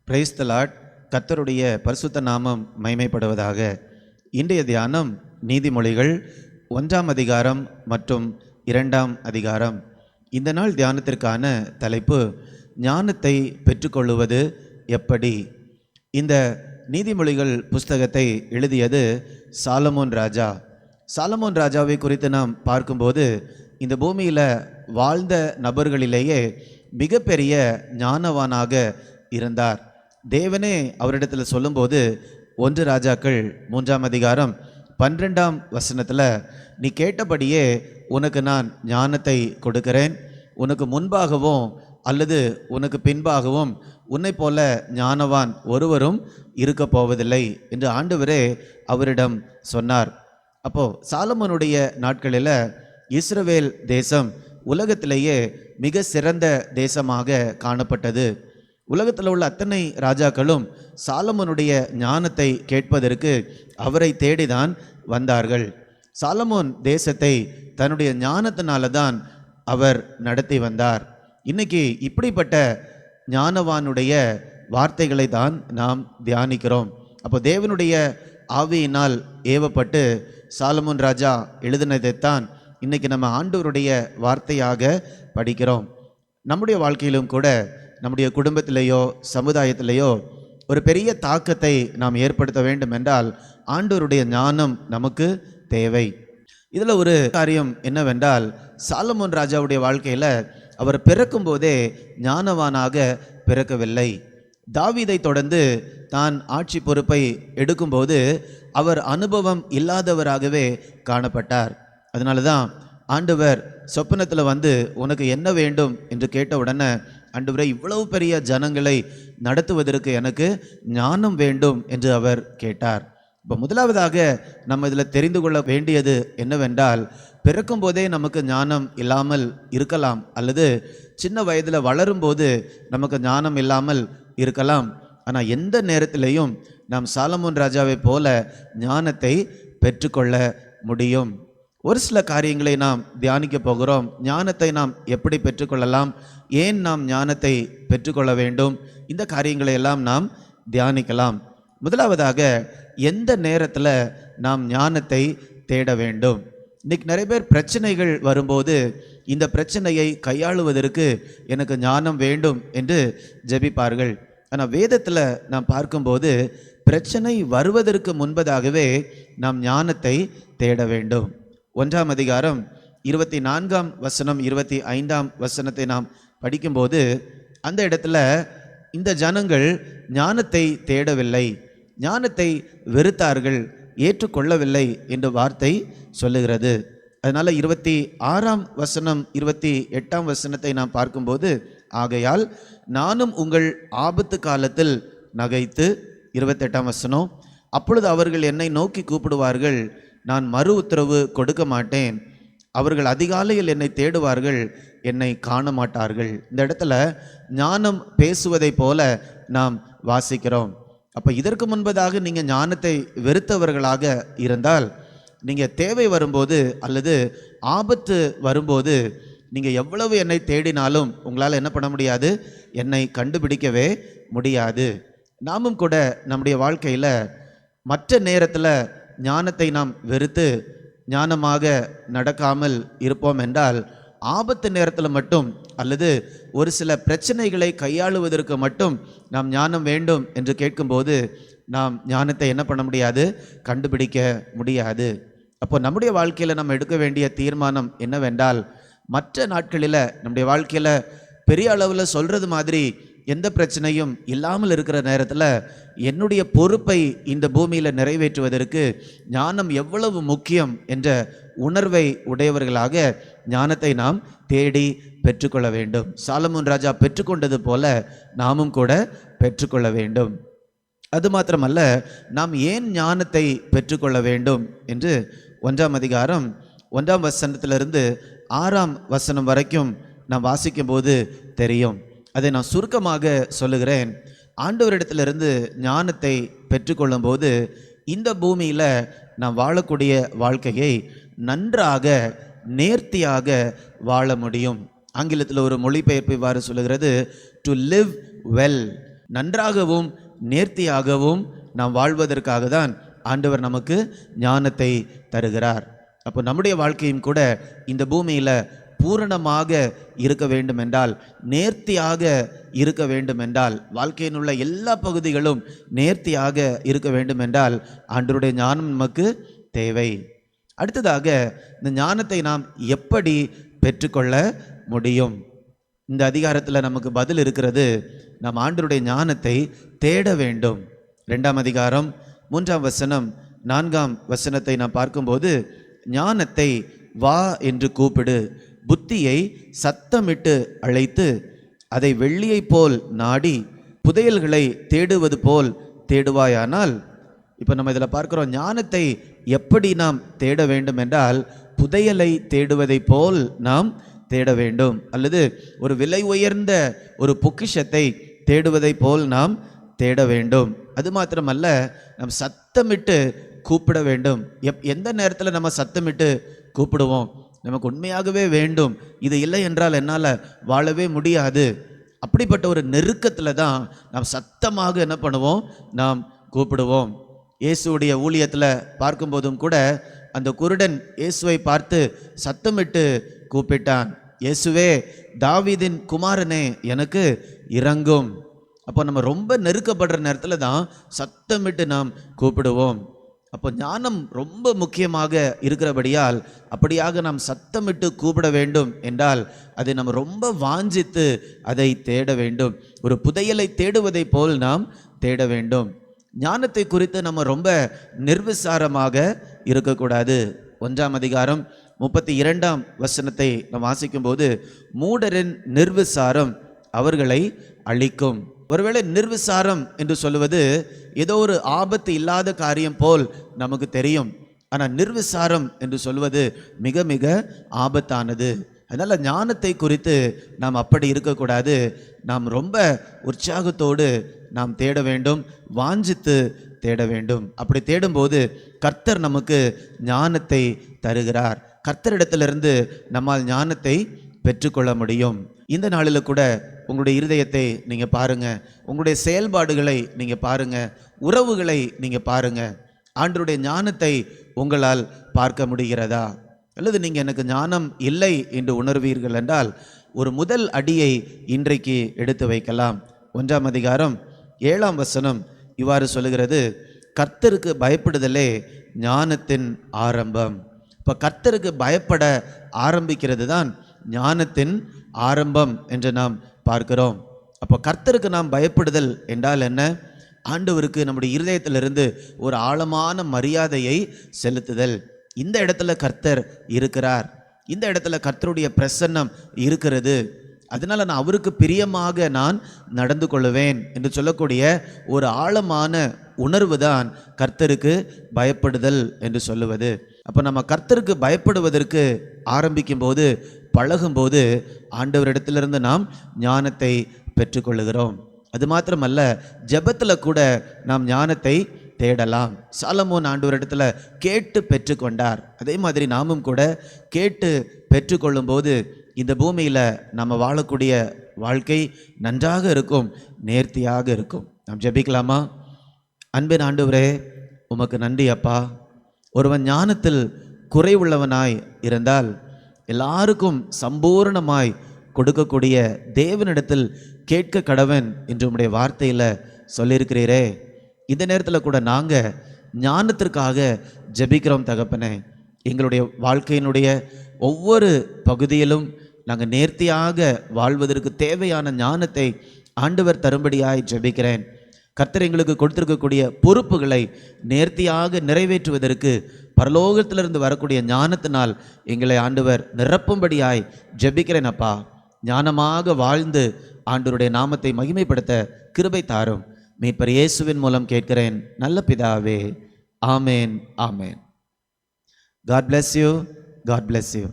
Praise the Lord. கர்த்தருடைய பரிசுத்த நாமம் மகிமைப்படுவதாக. இன்றைய தியானம் நீதிமொழிகள் 1ஆம் அதிகாரம் மற்றும் 2ஆம் அதிகாரம். இந்த நாள் தியானத்திற்கான தலைப்பு ஞானத்தை பெற்றுக்கொள்வது எப்படி. இந்த நீதிமொழிகள் புஸ்தகத்தை எழுதியது சாலமோன் ராஜா. சாலமோன் ராஜாவை குறித்து நாம் பார்க்கும்போது இந்த பூமியில் வாழ்ந்த நபர்களிலேயே மிகப்பெரிய ஞானவானாக இருந்தார். தேவனே அவரிடத்தில் சொல்லும்போது 1 ராஜாக்கள் 3ஆம் அதிகாரம் 12ஆம் வசனத்தில், நீ கேட்டபடியே உனக்கு நான் ஞானத்தை கொடுக்கிறேன், உனக்கு முன்பாகவும் அல்லது உனக்கு பின்பாகவும் உன்னை போல ஞானவான் ஒருவரும் இருக்க போவதில்லை என்று ஆண்டவரே அவரிடம் சொன்னார். அப்போ சாலமோனுடைய நாட்களில் இஸ்ரவேல் தேசம் உலகத்திலேயே மிக சிறந்த தேசமாக காணப்பட்டது. உலகத்தில் உள்ள அத்தனை ராஜாக்களும் சாலமோனுடைய ஞானத்தை கேட்பதற்கு அவரை தேடிதான் வந்தார்கள். சாலமோன் தேசத்தை தன்னுடைய ஞானத்தினால தான் அவர் நடத்தி வந்தார். இன்னைக்கு இப்படிப்பட்ட ஞானவானுடைய வார்த்தைகளை தான் நாம் தியானிக்கிறோம். அப்போ தேவனுடைய ஆவியினால் ஏவப்பட்டு சாலமோன் ராஜா எழுதினதைத்தான் இன்னைக்கு நம்ம ஆண்டவருடைய வார்த்தையாக படிக்கிறோம். நம்முடைய வாழ்க்கையிலும் கூட நம்முடைய குடும்பத்திலேயோ சமுதாயத்திலேயோ ஒரு பெரிய தாக்கத்தை நாம் ஏற்படுத்த வேண்டும் என்றால் ஆண்டவருடைய ஞானம் நமக்கு தேவை. இதில் ஒரு காரியம் என்னவென்றால், சாலமோன் ராஜாவுடைய வாழ்க்கையில் அவர் பிறக்கும் போதே ஞானவானாக பிறக்கவில்லை. தாவீதை தொடர்ந்து தான் ஆட்சி பொறுப்பை எடுக்கும்போது அவர் அனுபவம் இல்லாதவராகவே காணப்பட்டார். அதனால தான் ஆண்டவர் சொப்பனத்தில் வந்து உனக்கு என்ன வேண்டும் என்று கேட்ட உடனே, ஆண்டவரே இவ்வளவு பெரிய ஜனங்களை நடத்துவதற்கு எனக்கு ஞானம் வேண்டும் என்று அவர் கேட்டார். இப்போ முதலாவதாக நம்ம இதில் தெரிந்து கொள்ள வேண்டியது என்னவென்றால், பிறக்கும் போதே நமக்கு ஞானம் இல்லாமல் இருக்கலாம், அல்லது சின்ன வயதில் வளரும்போது நமக்கு ஞானம் இல்லாமல் இருக்கலாம். ஆனால் எந்த நேரத்திலையும் நாம் சாலமோன் ராஜாவை போல ஞானத்தை பெற்றுக்கொள்ள முடியும். ஒரு சில காரியங்களை நாம் தியானிக்க போகிறோம். ஞானத்தை நாம் எப்படி பெற்றுக்கொள்ளலாம், ஏன் நாம் ஞானத்தை பெற்றுக்கொள்ள வேண்டும், இந்த காரியங்களை எல்லாம் நாம் தியானிக்கலாம். முதலாவதாக, எந்த நேரத்தில் நாம் ஞானத்தை தேட வேண்டும். இன்னைக்கு நிறைய பேர் பிரச்சனைகள் வரும்போது இந்த பிரச்சனையை கையாளுவதற்கு எனக்கு ஞானம் வேண்டும் என்று ஜெபிப்பார்கள். ஆனால் வேதத்தில் நாம் பார்க்கும்போது பிரச்சனை வருவதற்கு முன்பதாகவே நாம் ஞானத்தை தேட வேண்டும். 1ஆம் அதிகாரம் 24ஆம் வசனம் 25ஆம் வசனத்தை நாம் படிக்கும்போது அந்த இடத்துல இந்த ஜனங்கள் ஞானத்தை தேடவில்லை, ஞானத்தை வெறுத்தார்கள், ஏற்றுக்கொள்ளவில்லை என்ற வார்த்தை சொல்லுகிறது. அதனால் 26ஆம் வசனம் 28ஆம் வசனத்தை நாம் பார்க்கும்போது, ஆகையால் நானும் உங்கள் ஆபத்து காலத்தில் நகைத்து, 28ஆம் வசனம், அப்பொழுது அவர்கள் என்னை நோக்கி கூப்பிடுவார்கள், நான் மறு உத்தரவு கொடுக்க மாட்டேன், அவர்கள் அதிகாலையில் என்னை தேடுவார்கள், என்னை காண மாட்டார்கள். இந்த இடத்துல ஞானம் பேசுவதை போல நாம் வாசிக்கிறோம். அப்போ இதற்கு முன்பதாக நீங்கள் ஞானத்தை வெறுத்தவர்களாக இருந்தால், நீங்கள் தேவை வரும்போது அல்லது ஆபத்து வரும்போது நீங்கள் எவ்வளவு என்னை தேடினாலும் உங்களால் என்ன பண்ண முடியாது, என்னை கண்டுபிடிக்கவே முடியாது. நாமும் கூட நம்முடைய வாழ்க்கையில் மற்ற நேரத்தில் ஞானத்தை நாம் வெறுத்து ஞானமாக நடக்காமல் இருப்போம் என்றால், ஆபத்து நேரத்தில் மட்டும் அல்லது ஒரு சில பிரச்சனைகளை கையாளுவதற்கு மட்டும் நாம் ஞானம் வேண்டும் என்று கேட்கும்போது நாம் ஞானத்தை என்ன பண்ண முடியாது, கண்டுபிடிக்க முடியாது. அப்போ நம்முடைய வாழ்க்கையில் நம்ம எடுக்க வேண்டிய தீர்மானம் என்னவென்றால், மற்ற நாட்களில் நம்முடைய வாழ்க்கையில் பெரிய அளவில் சொல்கிறது மாதிரி எந்த பிரச்சனையும் இல்லாமல் இருக்கிற நேரத்தில் என்னுடைய பொறுப்பை இந்த பூமியில் நிறைவேற்றுவதற்கு ஞானம் எவ்வளவு முக்கியம் என்ற உணர்வை உடையவர்களாக ஞானத்தை நாம் தேடி பெற்றுக்கொள்ள வேண்டும். சாலமோன் ராஜா பெற்றுக்கொண்டது போல நாமும் கூட பெற்றுக்கொள்ள வேண்டும். அது மாத்திரமல்ல, நாம் ஏன் ஞானத்தை பெற்றுக்கொள்ள வேண்டும் என்று 1ஆம் அதிகாரம் 1ஆம் வசனத்திலிருந்து 6ஆம் வசனம் வரைக்கும் நாம் வாசிக்கும்போது தெரியும். அதை நான் சுருக்கமாக சொல்லுகிறேன். ஆண்டவரிடத்திலிருந்து ஞானத்தை பெற்றுக்கொள்ளும் போது இந்த பூமியில் நாம் வாழக்கூடிய வாழ்க்கையை நன்றாக நேர்த்தியாக வாழ முடியும். ஆங்கிலத்தில் ஒரு மொழிபெயர்ப்பு இவ்வாறு சொல்லுகிறது, டு லிவ் வெல். நன்றாகவும் நேர்த்தியாகவும் நாம் வாழ்வதற்காக தான் ஆண்டவர் நமக்கு ஞானத்தை தருகிறார். அப்போ நம்முடைய வாழ்க்கையும் கூட இந்த பூமியில் பூரணமாக இருக்க வேண்டும் என்றால், நேர்த்தியாக இருக்க வேண்டும் என்றால், வாழ்க்கையில் உள்ள எல்லா பகுதிகளும் நேர்த்தியாக இருக்க வேண்டும் என்றால் ஆண்டவருடைய ஞானம் நமக்கு தேவை. அடுத்ததாக, இந்த ஞானத்தை நாம் எப்படி பெற்றுக்கொள்ள முடியும்? இந்த அதிகாரத்தில் நமக்கு பதில் இருக்கிறது. நாம் ஆண்டவருடைய ஞானத்தை தேட வேண்டும். 2ஆம் அதிகாரம் 3ஆம் வசனம் 4ஆம் வசனத்தை நாம் பார்க்கும்போது, ஞானத்தை வா என்று கூப்பிடு, புத்தியை சத்தமிட்டு அழைத்து அதை வெள்ளியைப் போல் நாடி புதையல்களை தேடுவது போல் தேடுவாயானால். இப்போ நம்ம இதில் பார்க்குறோம், ஞானத்தை எப்படி நாம் தேட வேண்டும் என்றால் புதையலை தேடுவதை போல் நாம் தேட வேண்டும், அல்லது ஒரு விலை உயர்ந்த ஒரு பொக்கிஷத்தை தேடுவதை போல் நாம் தேட வேண்டும். அது மாத்திரமல்ல, நாம் சத்தமிட்டு கூப்பிட வேண்டும். எந்த நேரத்தில் நம்ம சத்தமிட்டு கூப்பிடுவோம்? நமக்கு உண்மையாகவே வேண்டும், இது இல்லை என்றால் என்னால் வாழவே முடியாது. அப்படிப்பட்ட ஒரு நெருக்கத்தில் தான் நாம் சத்தமாக என்ன பண்ணுவோம்? நாம் கூப்பிடுவோம். இயேசுடைய ஊழியத்தில் பார்க்கும்போதும் கூட அந்த குருடன் இயேசுவை பார்த்து சத்தமிட்டு கூப்பிட்டான், இயேசுவே, தாவீதின் குமாரனே, எனக்கு இரங்கும். அப்போ நம்ம ரொம்ப நெருக்கப்படுற நேரத்தில் தான் சத்தமிட்டு நாம் கூப்பிடுவோம். அப்போ ஞானம் ரொம்ப முக்கியமாக இருக்கிறபடியால் அப்படியாக நாம் சத்தமிட்டு கூப்பிட வேண்டும் என்றால் அதை நம்ம ரொம்ப வாஞ்சித்து அதை தேட வேண்டும். ஒரு புதையலை தேடுவதை போல் நாம் தேட வேண்டும். ஞானத்தை குறித்து நம்ம ரொம்ப நிர்விசாரமாக இருக்கக்கூடாது. 1ஆம் அதிகாரம் 32ஆம் வசனத்தை நாம் வாசிக்கும்போது, மூடரின் நிர்விசாரம் அவர்களை அழிக்கும். ஒருவேளை நிர்விசாரம் என்று சொல்லுவது ஏதோ ஒரு ஆபத்து இல்லாத காரியம் போல் நமக்கு தெரியும். ஆனால் நிர்விசாரம் என்று சொல்வது மிக மிக ஆபத்தானது. அதனால் ஞானத்தை குறித்து நாம் அப்படி இருக்கக்கூடாது. நாம் ரொம்ப உற்சாகத்தோடு நாம் தேட வேண்டும், வாஞ்சித்து தேட வேண்டும். அப்படி தேடும்போது கர்த்தர் நமக்கு ஞானத்தை தருகிறார். கர்த்தரிடத்திலிருந்து நம்மால் ஞானத்தை பெற்றுக்கொள்ள முடியும். இந்த நாளில் கூட உங்களுடைய இருதயத்தை நீங்கள் பாருங்கள், உங்களுடைய செயல்பாடுகளை நீங்கள் பாருங்கள், உறவுகளை நீங்கள் பாருங்கள். ஆண்டவருடைய ஞானத்தை உங்களால் பார்க்க முடிகிறதா? அல்லது நீங்கள் எனக்கு ஞானம் இல்லை என்று உணர்வீர்கள் என்றால் ஒரு முதல் அடியை இன்றைக்கு எடுத்து வைக்கலாம். 1ஆம் அதிகாரம் 7ஆம் வசனம் இவ்வாறு சொல்லுகிறது, கர்த்தருக்கு பயப்படுதலே ஞானத்தின் ஆரம்பம். இப்போ கர்த்தருக்கு பயப்பட ஆரம்பிக்கிறது தான் ஞானத்தின் ஆரம்பம் என்று நாம் பார்க்கிறோம். அப்போ கர்த்தருக்கு நாம் பயப்படுதல் என்றால் என்ன? ஆண்டவருக்கு நம்முடைய இருதயத்திலிருந்து ஒரு ஆழமான மரியாதையை செலுத்துதல். இந்த இடத்துல கர்த்தர் இருக்கிறார், இந்த இடத்துல கர்த்தருடைய பிரசன்னம் இருக்கிறது, அதனால் நான் அவருக்கு பிரியமாக நான் நடந்து கொள்வேன் என்று சொல்லக்கூடிய ஒரு ஆழமான உணர்வு தான் கர்த்தருக்கு பயப்படுதல் என்று சொல்லுவது. அப்போ நம்ம கர்த்தருக்கு பயப்படுவதற்கு ஆரம்பிக்கும் போது, பழகும்போது ஆண்டவரிடத்திலிருந்து நாம் ஞானத்தை பெற்றுக்கொள்ளுகிறோம். அது மாத்திரமல்ல, ஜெபத்தில் கூட நாம் ஞானத்தை தேடலாம். சாலமோன் ஆண்டவரிடத்தில் கேட்டு பெற்றுக்கொண்டார். அதே மாதிரி நாமும் கூட கேட்டு பெற்றுக்கொள்ளும் போது இந்த பூமியில் நம்ம வாழக்கூடிய வாழ்க்கை நன்றாக இருக்கும், நேர்த்தியாக இருக்கும். நாம் ஜெபிக்கலாமா? அன்பின் ஆண்டவரே, உமக்கு நன்றி அப்பா. ஒருவன் ஞானத்தில் குறைவுள்ளவனாய் இருந்தால் எல்லாருக்கும் சம்பூர்ணமாய் கொடுக்கக்கூடிய தேவனிடத்தில் கேட்க கடவன் என்று உம்முடைய வார்த்தையில் சொல்லியிருக்கிறீரே. இந்த நேரத்தில் கூட நாங்கள் ஞானத்திற்காக ஜெபிக்கிறோம் தகப்பனே. எங்களுடைய வாழ்க்கையினுடைய ஒவ்வொரு பகுதியிலும் நாங்கள் நேர்த்தியாக வாழ்வதற்கு தேவையான ஞானத்தை ஆண்டவர் தரும்படியாய் ஜெபிக்கிறேன். கர்த்தர் எங்களுக்கு கொடுத்திருக்கக்கூடிய பொறுப்புகளை நேர்த்தியாக நிறைவேற்றுவதற்கு பரலோகத்திலிருந்து வரக்கூடிய ஞானத்தினால் எங்களை ஆண்டவர் நிரப்பும்படியாய் ஜெபிக்கிறேன் அப்பா. ஞானமாக வாழ்ந்து ஆண்டவருடைய நாமத்தை மகிமைப்படுத்த கிருபை தாரும். மீட்பர் இயேசுவின் மூலம் கேட்கிறேன் நல்ல பிதாவே. ஆமேன், ஆமேன். God bless you. God bless you.